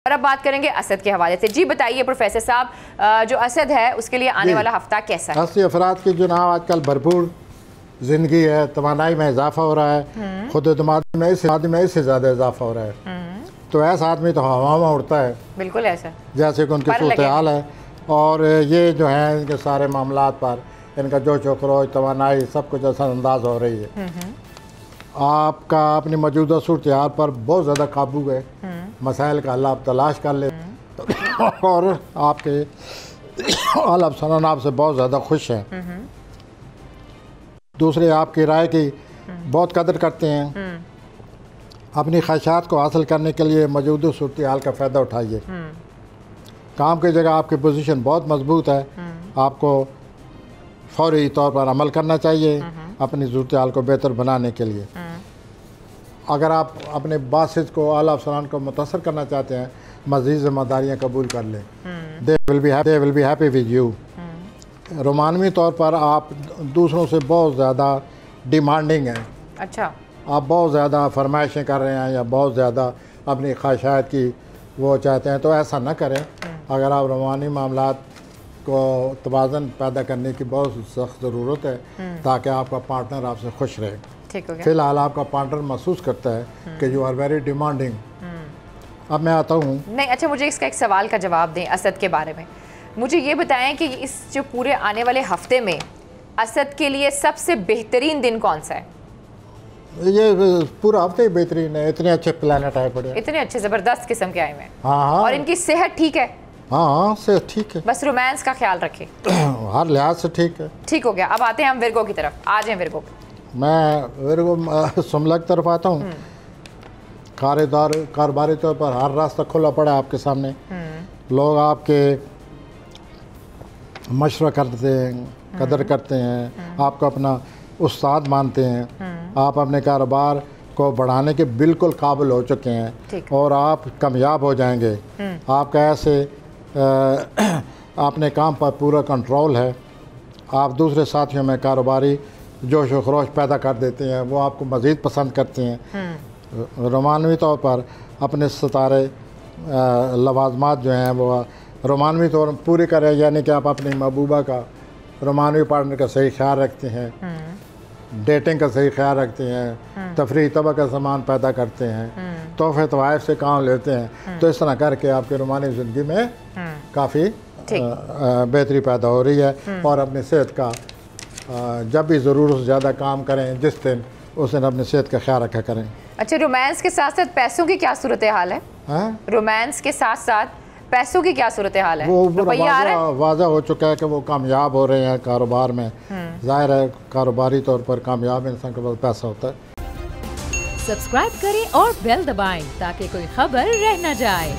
और अब बात करेंगे असद के हवाले से। जी बताइए प्रोफेसर साहब, जो असद है उसके लिए आने वाला हफ्ता कैसा है? अस्सी अफराद की जुनाब आजकल भरपूर ज़िंदगी है, तवानाई में इजाफा हो रहा है, खुद एतमादी में इससे ज़्यादा इजाफा हो रहा है। तो ऐसा आदमी तो हवा में उड़ता है, बिल्कुल ऐसा जैसे कि उनकी सूरत हाल है। और ये जो है इनके सारे मामलात पर इनका जोश व खरोश, तवानाई सब कुछ असरअंदाज हो रही है। आपका अपनी मौजूदा सूरत हाल पर बहुत ज़्यादा काबू है, मसाइल का हल आप तलाश कर ले और आपके आला अफसरान आपसे बहुत ज़्यादा खुश हैं। दूसरे आपकी राय की बहुत कदर करते हैं। अपनी ख्वाहिशात को हासिल करने के लिए मौजूदा सूरत हाल का फ़ायदा उठाइए। काम की जगह आपकी पोजीशन बहुत मजबूत है, आपको फौरी तौर पर अमल करना चाहिए अपनी सूरत हाल को बेहतर बनाने के लिए। अगर आप अपने बासिस को, आला अफसरान को मुतासर करना चाहते हैं, मज़ीद ज़िम्मेदारियाँ कबूल कर लें। They will be happy with you. रोमानवी तौर पर आप दूसरों से बहुत ज़्यादा डिमांडिंग हैं। अच्छा, आप बहुत ज़्यादा फरमाइशें कर रहे हैं या बहुत ज़्यादा अपनी ख्वाहिशात की वो चाहते हैं, तो ऐसा ना करें। अगर आप रोमानी मामलात को तवाज़न पैदा करने की बहुत सख्त ज़रूरत है ताकि आपका पार्टनर आपसे खुश रहे। फ़िलहाल आपका पार्टनर महसूस करता है कि यू आर वेरी डिमांडिंग। अब मैं आता हूँ नहीं, अच्छा मुझे इसका एक सवाल का जवाब दें असद के बारे में। मुझे ये बताएं कि इस जो पूरे आने वाले हफ्ते में असद के लिए सबसे बेहतरीन दिन कौन सा है? ये पूरा हफ्ते ही बेहतरीन है, इतने अच्छे प्लानट आए पड़े, इतने अच्छे ज़बरदस्त किस्म के आए हुए हैं। हाँ, और इनकी सेहत ठीक है? हाँ, सेहत ठीक है, बस रोमांस का ख्याल रखें। हर लिहाज से ठीक है। ठीक हो गया। अब आते हैं हम विर्गो की तरफ। आ जाएं विर्गो। मैं विर्गो सुमला की तरफ आता हूँ। कारोबारी तौर पर हर रास्ता खुला पड़ा है आपके सामने। लोग आपके मशवरा करते हैं, कदर करते हैं, आपको अपना उस्ताद मानते हैं। आप अपने कारोबार को बढ़ाने के बिल्कुल काबिल हो चुके हैं और आप कामयाब हो जाएंगे। आपका ऐसे अपने काम पर पूरा कंट्रोल है। आप दूसरे साथियों में कारोबारी जोश व खरोश पैदा कर देते हैं, वो आपको मज़ीद पसंद करते हैं। रोमानवी तौर पर अपने सितारे लवाजमात जो हैं वो रोमानवी तौर पूरे करें, यानी कि आप अपनी महबूबा का, रोमानवी पार्टनर का सही ख्याल रखते हैं, डेटिंग का सही ख्याल रखते हैं, तफरीह तबा का सामान पैदा करते हैं, तोहफे तवाइफ से काम लेते हैं। तो इस तरह करके आपके रोमानी ज़िंदगी में काफ़ी बेहतरी पैदा हो रही है। और अपनी सेहत का जब भी ज़रूरत से ज़्यादा काम करें, जिस दिन उस दिन अपनी सेहत का ख्याल रखा करें। अच्छा, रोमांस के साथ साथ पैसों की क्या सूरत हाल है? रोमांस के साथ साथ पैसों की क्या सूरत हाल है? वो वाज़ा हो चुका है कि वो कामयाब हो रहे हैं कारोबार में। जाहिर है कारोबारी तौर पर कामयाब इंसान के पास पैसा होता है। सब्सक्राइब करें और बेल दबाएं ताकि कोई खबर रह न जाए।